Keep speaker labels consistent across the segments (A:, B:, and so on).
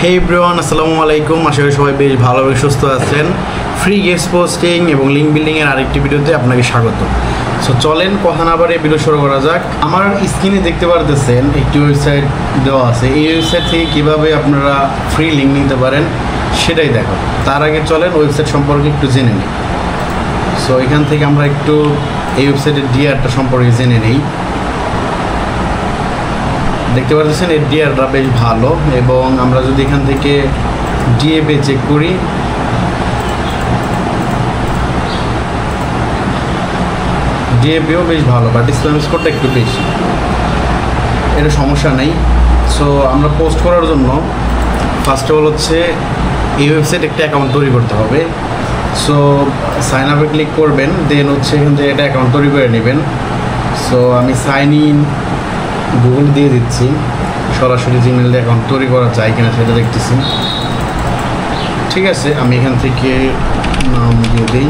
A: হে everyone, আসসালামু আলাইকুম। আশা করি সবাই বেশ ভালোভাবে সুস্থ আছেন। ফ্রি গেস্ট পোস্টিং এবং লিঙ্ক বিল্ডিংয়ের আরেকটি ভিডিওতে আপনাকে স্বাগত। সো চলেন কথা না বাড়িয়ে ভিডিও শুরু করা যাক। আমার স্ক্রিনে দেখতে পারতেছেন একটি ওয়েবসাইট দেওয়া আছে। এই ওয়েবসাইট থেকে কীভাবে আপনারা ফ্রি লিঙ্ক নিতে পারেন সেটাই দেখো। তার আগে চলেন ওয়েবসাইট সম্পর্কে একটু জেনে নিই। সো এখান থেকে আমরা একটু এই ওয়েবসাইটের ডিআরটা সম্পর্কে জেনে নিই। দেখতে পাচ্ছেন এর ডিআরটা বেশ ভালো, এবং আমরা যদি এখান থেকে ডিএপি চেক করি, ডিএপিও বেশ ভালো, বাট স্প্যাম স্কোরটা একটু বেশি। এটা সমস্যা নেই। সো আমরা পোস্ট করার জন্য ফার্স্ট অফ অল হচ্ছে এই ওয়েবসাইট একটা অ্যাকাউন্ট তৈরি করতে হবে। সো সাইন আপে ক্লিক করবেন, দেন হচ্ছে এখান থেকে একটা অ্যাকাউন্ট তৈরি করে নেবেন। সো আমি সাইন ইন গুগল দিয়ে দিচ্ছি, সরাসরি জিমেল দিয়ে অ্যাকাউন্ট তৈরি করা যায় কিনা সেটা দেখতেছি। ঠিক আছে, আমি এখান থেকে নাম দিয়ে দিই।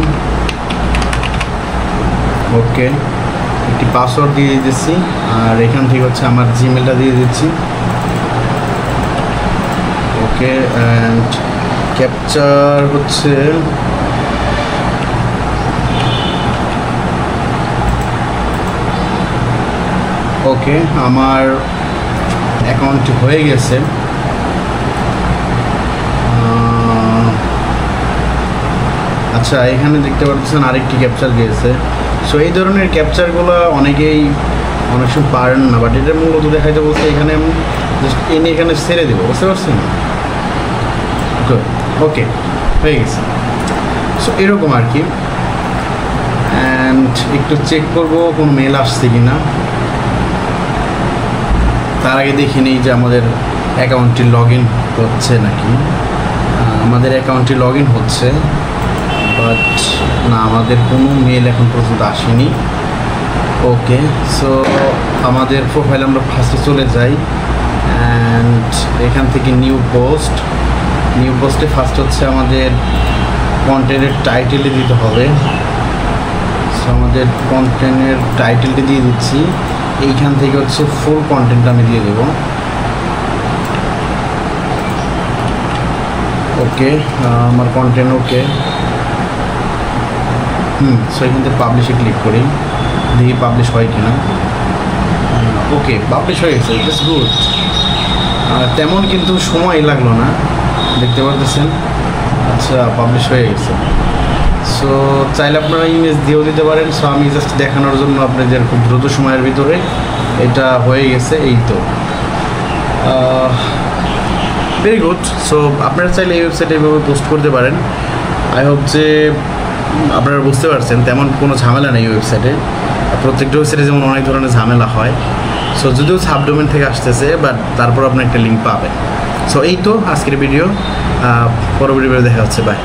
A: ওকে, একটি পাসওয়ার্ড দিয়ে দিচ্ছি, আর এখান থেকে হচ্ছে আমার জিমেলটা দিয়ে দিচ্ছি। ওকে, অ্যান্ড ক্যাপচার হচ্ছে ওকে, আমার অ্যাকাউন্টটি হয়ে গেছে। আচ্ছা, এখানে দেখতে পাচ্ছেন আরেকটি ক্যাপচার গিয়েছে। সো এই ধরনের ক্যাপচারগুলো অনেকেই অনেক সময় পারেন না, বাট এটা মূলত দেখাইতে বলতে এখানে আমি জাস্ট এনে এখানে ছেড়ে দেবো, বুঝতে পারছেন? ওকে, হয়ে গেছে। সো এরকম আর কি। অ্যান্ড একটু চেক করবো কোনো মেল আসছে কি না। তার আগে দেখে নিই যে আমাদের অ্যাকাউন্টটি লগ ইন হচ্ছে নাকি। আমাদের অ্যাকাউন্টটি লগ ইন হচ্ছে, বাট না, আমাদের কোনো মেল এখন পর্যন্ত আসেনি। ওকে, সো আমাদের প্রোফাইল আমরা ফার্স্টে চলে যাই, অ্যান্ড এখান থেকে নিউ পোস্টে ফার্স্ট হচ্ছে আমাদের কন্টেন্টের টাইটেলে দিতে হবে। সো আমাদের কন্টেন্টের টাইটেলটি দিয়ে দিচ্ছি। এইখান থেকে হচ্ছে ফুল কন্টেন্ট আমি দিয়ে দেবো। ওকে, আমার কন্টেন্ট ওকে। সো এখান থেকে পাবলিশে ক্লিক করি, দেখি পাবলিশ হয় কিনা। ওকে, পাবলিশ হয়ে গেছে, ইটস গুড। তেমন কিন্তু সময় লাগলো না, দেখতে পারতেছেন। আচ্ছা, পাবলিশ হয়ে গেছে। সো চাইলে আপনারা ইমেজ দিয়েও দিতে পারেন। সো আমি জাস্ট দেখানোর জন্য আপনাদের খুব দ্রুত সময়ের ভিতরে এটা হয়ে গেছে, এই তো। Very good. সো আপনারা চাইলে এই ওয়েবসাইটে এইভাবে পোস্ট করতে পারেন। আই হোপ যে আপনারা বুঝতে পারছেন, তেমন কোনো ঝামেলা নেই ওয়েবসাইটে। প্রত্যেকটা ওয়েবসাইটে যেমন অনেক ধরনের ঝামেলা হয়। সো যদিও সাবডোমেন থেকে আসতেছে, বাট তারপর আপনি একটা লিঙ্ক পাবেন। সো এই তো আজকের ভিডিও। পরবর্তী ভিডিও দেখা হচ্ছে, বাই।